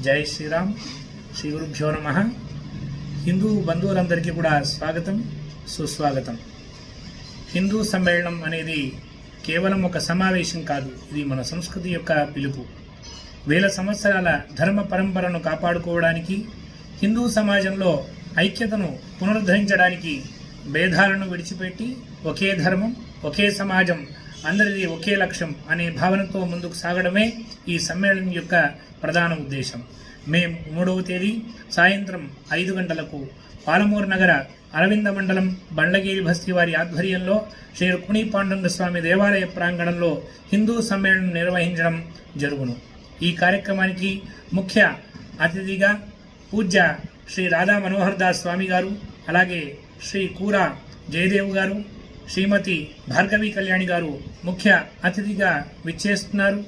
జై శ్రీరామ్. శ్రీ గురుభ్యో నమః. హిందూ బంధువులందరికీ కూడా స్వాగతం, సుస్వాగతం. హిందూ సమ్మేళనం అనేది కేవలం ఒక సమావేశం కాదు, ఇది మన సంస్కృతి యొక్క పిలుపు. వేల సంవత్సరాల ధర్మ పరంపరను కాపాడుకోవడానికి, హిందూ సమాజంలో ఐక్యతను పునరుద్ధరించడానికి, భేదాలను విడిచిపెట్టి ఒకే ధర్మం, ఒకే సమాజం, అందరిది ఒకే లక్ష్యం అనే భావనతో ముందుకు సాగడమే ఈ సమ్మేళనం యొక్క ప్రధాన ఉద్దేశం. మే 3వ తేదీ సాయంత్రం 5 గంటలకు పాలమూరు నగర అరవింద మండలం బండ్లగిరి బస్తీ వారి ఆధ్వర్యంలో శ్రీ రుక్మిణీ పాండురంగ స్వామి దేవాలయ ప్రాంగణంలో హిందూ సమ్మేళనం నిర్వహించడం జరుగును. ఈ కార్యక్రమానికి ముఖ్య అతిథిగా పూజ్య శ్రీ రాధా మనోహర్ దాస్ స్వామి గారు, అలాగే శ్రీ కూర జయదేవ్ గారు, శ్రీమతి భార్గవి కళ్యాణి గారు ముఖ్య అతిథిగా విచ్చేస్తున్నారు.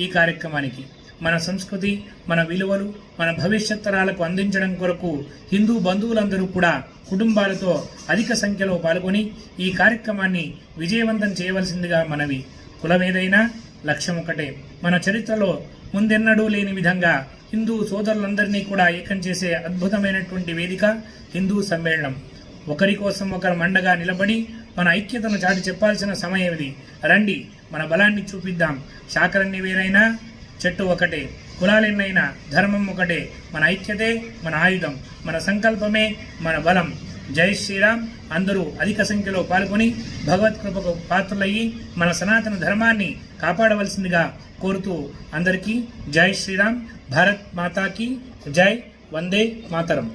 ఈ కార్యక్రమానికి మన సంస్కృతి, మన విలువలు, మన భవిష్యత్ తరాలకు అందించడం కొరకు హిందూ బంధువులందరూ కూడా కుటుంబాలతో అధిక సంఖ్యలో పాల్గొని ఈ కార్యక్రమాన్ని విజయవంతం చేయవలసిందిగా మనవి. కులమేదైనా లక్ష్యం ఒకటే. మన చరిత్రలో ముందెన్నడూ లేని విధంగా హిందూ సోదరులందరినీ కూడా ఏకం చేసే అద్భుతమైనటువంటి వేదిక హిందూ సమ్మేళనం. ఒకరి కోసం ఒకరు మండగా నిలబడి మన ఐక్యతను చాటి చెప్పాల్సిన సమయం ఇది. రండి, మన బలాన్ని చూపిద్దాం. శాఖలన్నీ వేరైనా చెట్టు ఒకటే, కులాలెన్నైనా ధర్మం ఒకటే. మన ఐక్యతే మన ఆయుధం, మన సంకల్పమే మన బలం. జై శ్రీరామ్. అందరూ అధిక సంఖ్యలో పాల్గొని భగవత్ కృపకు పాత్రలయ్యి మన సనాతన ధర్మాన్ని కాపాడవలసిందిగా కోరుతూ అందరికీ జై శ్రీరామ్. భారత్ మాతాకి జై. వందే మాతరం.